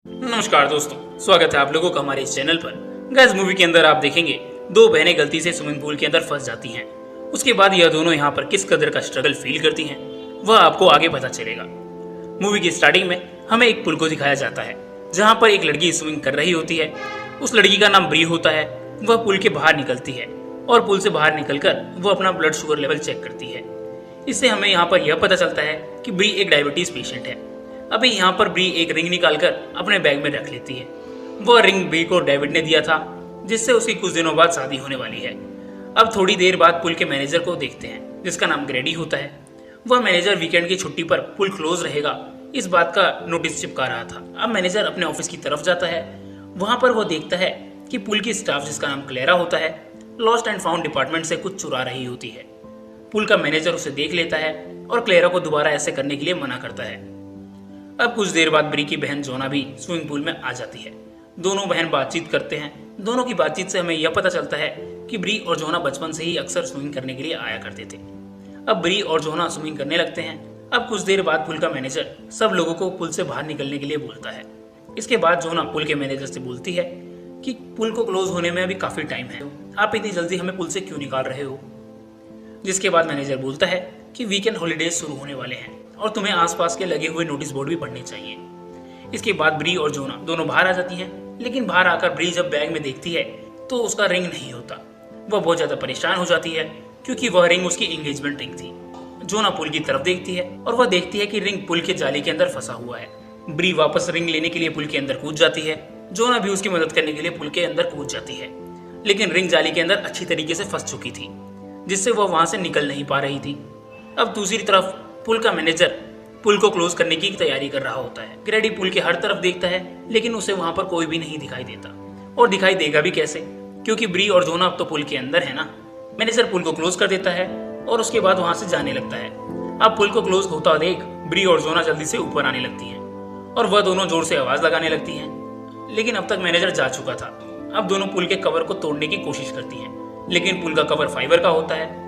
नमस्कार दोस्तों, स्वागत है आप लोगों का हमारे इस चैनल पर। गैस मूवी के अंदर आप देखेंगे दो बहनें गलती से स्विमिंग पूल के अंदर फंस जाती हैं। उसके बाद यह दोनों यहाँ पर किस कदर का स्ट्रगल फील करती हैं वह आपको आगे पता चलेगा। मूवी की स्टार्टिंग में हमें एक पुल को दिखाया जाता है जहाँ पर एक लड़की स्विमिंग कर रही होती है। उस लड़की का नाम ब्री होता है। वह पुल के बाहर निकलती है और पुल से बाहर निकलकर वो अपना ब्लड शुगर लेवल चेक करती है। इससे हमें यहाँ पर यह पता चलता है कि ब्री एक डायबिटीज पेशेंट है। अभी यहाँ पर ब्री एक रिंग निकालकर अपने बैग में रख लेती है। वह रिंग ब्री को डेविड ने दिया था, जिससे उसकी कुछ दिनों बाद शादी होने वाली है। अब थोड़ी देर बाद पुल के मैनेजर को देखते हैं, जिसका नाम ग्रेडी होता है। वह मैनेजर वीकेंड की छुट्टी पर पुल क्लोज रहेगा इस बात का नोटिस चिपका रहा था। अब मैनेजर अपने ऑफिस की तरफ जाता है। वहां पर वह देखता है कि पुल की स्टाफ, जिसका नाम क्लेरा होता है, लॉस्ट एंड फाउंड डिपार्टमेंट से कुछ चुरा रही होती है। पुल का मैनेजर उसे देख लेता है और क्लेरा को दोबारा ऐसे करने के लिए मना करता है। अब कुछ देर बाद ब्री की बहन जोना भी स्विमिंग पूल में आ जाती है। दोनों बहन बातचीत करते हैं। दोनों की बातचीत से हमें यह पता चलता है कि ब्री और जोना बचपन से ही अक्सर स्विमिंग करने के लिए आया करते थे। अब ब्री और जोना स्विमिंग करने लगते हैं। अब कुछ देर बाद पुल का मैनेजर सब लोगों को पुल से बाहर निकलने के लिए बोलता है। इसके बाद जोना पुल के मैनेजर से बोलती है कि पुल को क्लोज होने में अभी काफी टाइम है, आप इतनी जल्दी हमें पुल से क्यों निकाल रहे हो। जिसके बाद मैनेजर बोलता है कि वीकेंड हॉलीडेज शुरू होने वाले हैं और तुम्हें आसपास के लगे हुए नोटिस बोर्ड भी पढ़ने चाहिए। इसके बाद ब्री और जोना दोनों बाहर आ जाती हैं, लेकिन बाहर आकर ब्री जब बैग में देखती है तो उसका रिंग नहीं होता। वह बहुत ज्यादा परेशान हो जाती है क्योंकि वह रिंग उसकी एंगेजमेंट रिंग थी। जोना पुल की तरफ देखती है और वह देखती है कि रिंग पुल के जाली के अंदर फंसा हुआ है। ब्री वापस रिंग लेने के लिए पुल के अंदर कूद जाती है। जोना भी उसकी मदद करने के लिए पुल के अंदर कूद जाती है, लेकिन रिंग जाली के अंदर अच्छी तरीके से फंस चुकी थी, जिससे वह वहां से निकल नहीं पा रही थी। अब दूसरी तरफ पुल का मैनेजर पुल को क्लोज करने की तैयारी कर रहा होता है। ग्रेडी पुल के हर तरफ देखता है, लेकिन उसे वहां पर कोई भी नहीं दिखाई देता, और दिखाई देगा भी कैसे, क्योंकि ब्री और जोना अब तो पुल के अंदर है ना। मैनेजर पुल को क्लोज कर देता है और उसके बाद वहां से जाने लगता है। अब पुल को क्लोज होता देख ब्री और जोना जल्दी से ऊपर आने लगती हैं और वह दोनों जोर से आवाज लगाने लगती हैं, लेकिन अब तक मैनेजर जा चुका था। अब दोनों पुल के कवर को तोड़ने की कोशिश करती हैं, लेकिन पुल का कवर फाइबर का होता है,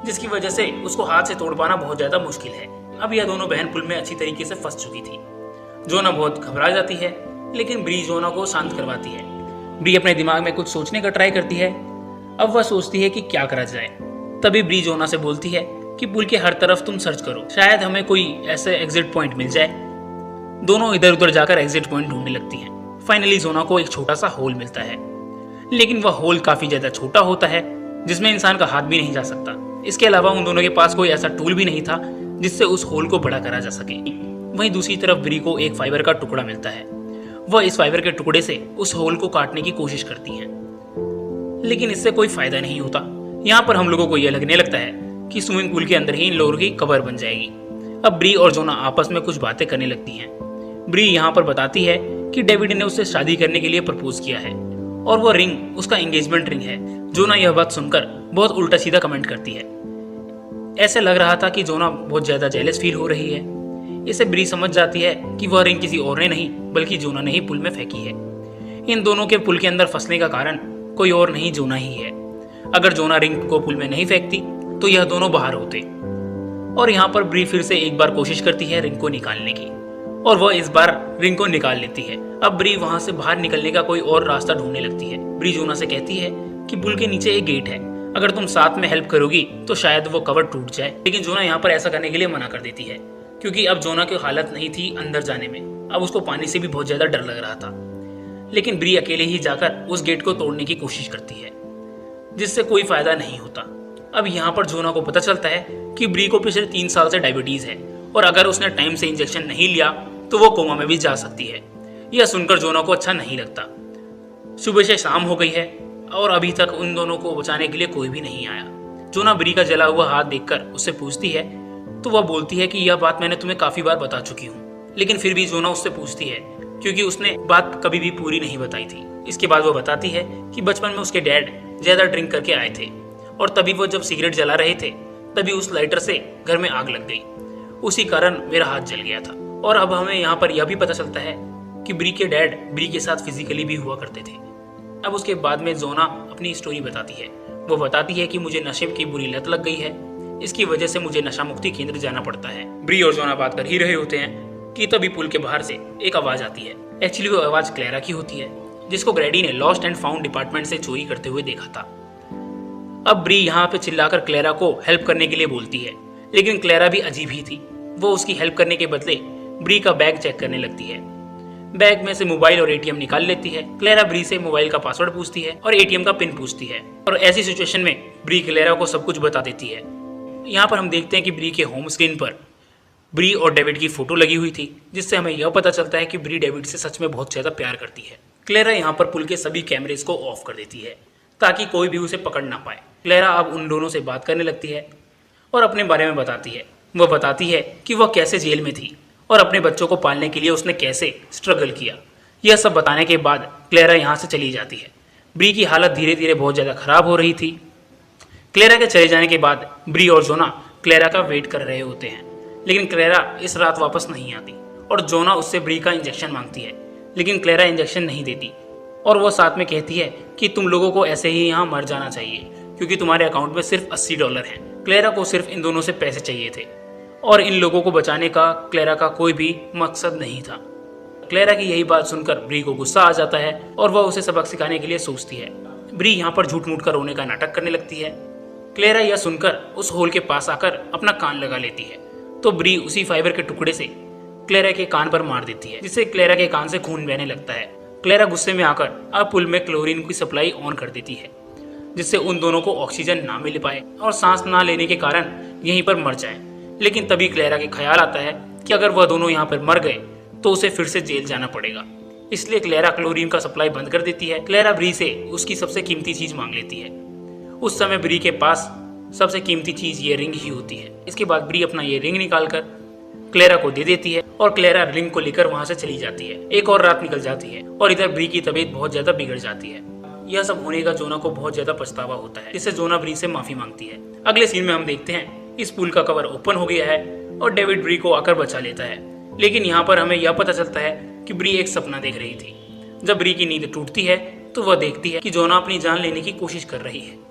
जिसकी वजह से उसको हाथ से तोड़ पाना बहुत ज्यादा मुश्किल है। अब यह दोनों बहन पुल में अच्छी तरीके से फंस चुकी थी। जोना बहुत घबरा जाती है, लेकिन ब्री जोना को शांत करवाती है। ब्री अपने दिमाग में कुछ सोचने का ट्राई करती है। अब वह सोचती है कि क्या करा जाए। तभी ब्री जोना से बोलती है कि पुल के हर तरफ तुम सर्च करो, शायद हमें कोई ऐसे एग्जिट पॉइंट मिल जाए। दोनों इधर उधर जाकर एग्जिट पॉइंट ढूंढने लगती हैं। फाइनली जोना को एक छोटा सा होल मिलता है, लेकिन वह होल काफी ज्यादा छोटा होता है, जिसमें इंसान का हाथ भी नहीं जा सकता। इसके अलावा उन दोनों के पास कोई ऐसा टूल भी नहीं था जिससे उस होल को बड़ा करा जा सके। वहीं दूसरी तरफ ब्री को एक फाइबर का टुकड़ा मिलता है। वह इस फाइबर के टुकड़े से उस होल को काटने की कोशिश करती हैं, लेकिन इससे कोई फायदा नहीं होता। यहाँ पर हम लोगों को यह लगने लगता है कि स्विमिंग पूल के अंदर ही इन लोगों की कबर बन जाएगी। अब ब्री और जोना आपस में कुछ बातें करने लगती हैं। ब्री यहाँ पर बताती है कि डेविड ने उससे शादी करने के लिए प्रपोज किया है और वो रिंग उसका एंगेजमेंट रिंग है। जोना यह बात सुनकर बहुत उल्टा सीधा कमेंट करती है। ऐसे लग रहा था कि जोना बहुत ज्यादा जेलस फील हो रही है। इसे ब्री समझ जाती है कि वह रिंग किसी और ने नहीं बल्कि जोना ने ही पुल में फेंकी है। इन दोनों के पुल के अंदर फंसने का कारण कोई और नहीं, जोना ही है। अगर जोना रिंग को पुल में नहीं फेंकती तो यह दोनों बाहर होते। और यहाँ पर ब्री फिर से एक बार कोशिश करती है रिंग को निकालने की, और वह इस बार रिंग को निकाल लेती है। अब ब्री वहां से बाहर निकलने का कोई और रास्ता ढूंढने लगती है। ब्री जोना से कहती है कि पुल के नीचे एक गेट है, अगर तुम साथ में हेल्प करोगी तो शायद वो कवर टूट जाए। लेकिन जोना यहाँ पर ऐसा करने के लिए मना कर देती है, क्योंकि अब जोना की हालत नहीं थी अंदर जाने में। अब उसको पानी से भी बहुत ज्यादा डर लग रहा था। लेकिन ब्री अकेले ही जाकर उस गेट को तोड़ने की कोशिश करती है, जिससे कोई फायदा नहीं होता। अब यहाँ पर जोना को पता चलता है कि ब्री को पिछले 3 साल से डायबिटीज है, और अगर उसने टाइम से इंजेक्शन नहीं लिया तो वो कोमा में भी जा सकती है। यह सुनकर जोना को अच्छा नहीं लगता। सुबह से शाम हो गई है और अभी तक उन दोनों को बचाने के लिए कोई भी नहीं आया। जोना ब्री का जला हुआ हाथ देखकर उससे पूछती है, तो वह बोलती है कि यह बात मैंने तुम्हें काफी बार बता चुकी हूँ। लेकिन फिर भी जोना उससे पूछती है, क्योंकि उसने बात कभी भी पूरी नहीं बताई थी। इसके बाद वह बताती है कि बचपन में उसके डैड ज्यादा ड्रिंक करके आए थे, और तभी वो जब सिगरेट जला रहे थे तभी उस लाइटर से घर में आग लग गई। उसी कारण मेरा हाथ जल गया था। और अब हमें यहाँ पर यह भी पता चलता है कि ब्री के डैड ब्री के साथ फिजिकली भी हुआ करते थे। अब उसके बाद में जोना अपनी स्टोरी बताती है। वो बताती है कि मुझे नशे की बुरी लत लग गई है, इसकी वजह से मुझे नशा मुक्ति केंद्र जाना पड़ता है। ब्री और जोना बात कर ही रहे होते हैं कि तभी पुल के बाहर से एक आवाज आती है। एक्चुअली वो आवाज क्लेरा की होती है, जिसको ग्रैडी ने लॉस्ट एंड फाउंड डिपार्टमेंट से चोरी करते हुए देखा था। अब ब्री यहाँ पे चिल्लाकर क्लेरा को हेल्प करने के लिए बोलती है, लेकिन क्लेरा भी अजीब ही थी। वो उसकी हेल्प करने के बदले ब्री का बैग चेक करने लगती है। बैग में से मोबाइल और एटीएम निकाल लेती है। क्लेरा ब्री से मोबाइल का पासवर्ड पूछती है और एटीएम का पिन पूछती है, और ऐसी सिचुएशन में ब्री क्लेरा को सब कुछ बता देती है। यहाँ पर हम देखते हैं कि ब्री के होम स्क्रीन पर ब्री और डेविड की फोटो लगी हुई थी, जिससे हमें यह पता चलता है कि ब्री डेविड से सच में बहुत ज्यादा प्यार करती है। क्लेरा यहाँ पर पुल के सभी कैमरेज को ऑफ कर देती है ताकि कोई भी उसे पकड़ ना पाए। क्लेरा अब उन दोनों से बात करने लगती है और अपने बारे में बताती है। वह बताती है कि वह कैसे जेल में थी और अपने बच्चों को पालने के लिए उसने कैसे स्ट्रगल किया। यह सब बताने के बाद क्लेरा यहाँ से चली जाती है। ब्री की हालत धीरे धीरे बहुत ज़्यादा खराब हो रही थी। क्लेरा के चले जाने के बाद ब्री और जोना क्लेरा का वेट कर रहे होते हैं, लेकिन क्लेरा इस रात वापस नहीं आती और जोना उससे ब्री का इंजेक्शन मांगती है, लेकिन क्लेरा इंजेक्शन नहीं देती और वो साथ में कहती है कि तुम लोगों को ऐसे ही यहाँ मर जाना चाहिए क्योंकि तुम्हारे अकाउंट में सिर्फ $80 हैं। क्लेरा को सिर्फ इन दोनों से पैसे चाहिए थे और इन लोगों को बचाने का क्लेरा का कोई भी मकसद नहीं था। क्लेरा की यही बात सुनकर ब्री को गुस्सा आ जाता है और वह उसे सबक सिखाने के लिए सोचती है। ब्री यहाँ पर झूठ मूठ कर रोने का नाटक करने लगती है। क्लेरा यह सुनकर उस होल के पास आकर अपना कान लगा लेती है, तो ब्री उसी फाइबर के टुकड़े से क्लेरा के कान पर मार देती है, जिससे क्लेरा के कान से खून बहने लगता है। क्लेरा गुस्से में आकर अब पुल में क्लोरीन की सप्लाई ऑन कर देती है, जिससे उन दोनों को ऑक्सीजन ना मिल पाए और सांस ना लेने के कारण यहीं पर मर जाए। लेकिन तभी क्लेरा के ख्याल आता है कि अगर वह दोनों यहाँ पर मर गए तो उसे फिर से जेल जाना पड़ेगा, इसलिए क्लेरा क्लोरीन का सप्लाई बंद कर देती है। क्लेरा ब्री से उसकी सबसे कीमती चीज मांग लेती है। उस समय ब्री के पास सबसे कीमती चीज ये रिंग ही होती है। इसके बाद ब्री अपना ये रिंग निकालकर क्लेरा को दे देती है और क्लेरा रिंग को लेकर वहां से चली जाती है। एक और रात निकल जाती है और इधर ब्री की तबीयत बहुत ज्यादा बिगड़ जाती है। यह सब होने का जोना को बहुत ज्यादा पछतावा होता है, जिससे जोना ब्री से माफी मांगती है। अगले सीन में हम देखते हैं इस पुल का कवर ओपन हो गया है और डेविड ब्री को आकर बचा लेता है, लेकिन यहाँ पर हमें यह पता चलता है कि ब्री एक सपना देख रही थी। जब ब्री की नींद टूटती है तो वह देखती है कि जोना अपनी जान लेने की कोशिश कर रही है।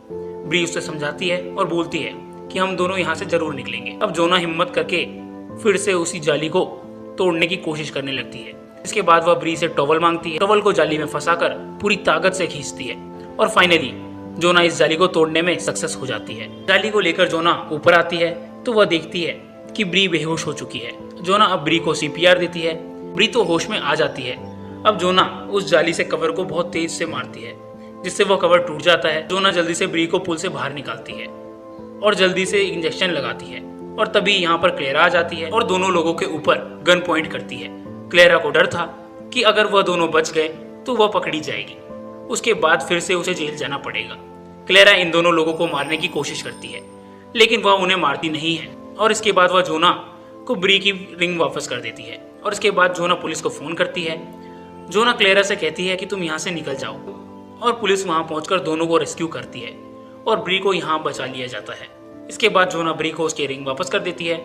ब्री उससे समझाती है और बोलती है कि हम दोनों यहाँ से जरूर निकलेंगे। अब जोना हिम्मत करके फिर से उसी जाली को तोड़ने की कोशिश करने लगती है। इसके बाद वह ब्री से टॉवल मांगती है। टॉवल को जाली में फंसाकर पूरी ताकत से खींचती है और फाइनली जोना इस जाली को तोड़ने में सक्सेस हो जाती है। जाली को लेकर जोना ऊपर आती है तो वह देखती है कि ब्री बेहोश हो चुकी है। जोना अब ब्री को CPR देती है। ब्री तो होश में आ जाती है। अब जोना उस जाली से कवर को बहुत तेज से मारती है, जिससे वह कवर टूट जाता है। जोना जल्दी से ब्री को पुल से बाहर निकालती है और जल्दी से इंजेक्शन लगाती है, और तभी यहाँ पर क्लेरा आ जाती है और दोनों लोगों के ऊपर गन पॉइंट करती है। क्लेरा को डर था कि अगर वह दोनों बच गए तो वह पकड़ी जाएगी, उसके बाद फिर से उसे जेल जाना पड़ेगा। क्लेरा इन दोनों लोगों को मारने की कोशिश करती है, लेकिन वह उन्हें मारती नहीं है और इसके बाद वह जोना को ब्री की रिंग वापस कर देती है। और इसके बाद जोना पुलिस को फोन करती है। जोना क्लेरा से कहती है कि तुम यहाँ से निकल जाओ, और पुलिस वहां पहुंचकर दोनों को रेस्क्यू करती है और ब्री को यहाँ बचा लिया जाता है। इसके बाद जोना ब्री को उसकी रिंग वापस कर देती है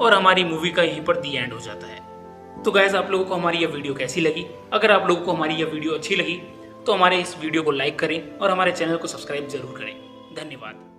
और हमारी मूवी का यहीं पर दी एंड हो जाता है। तो गाइस, आप लोगों को हमारी यह वीडियो कैसी लगी? अगर आप लोगों को हमारी यह वीडियो अच्छी लगी तो हमारे इस वीडियो को लाइक करें और हमारे चैनल को सब्सक्राइब जरूर करें। धन्यवाद।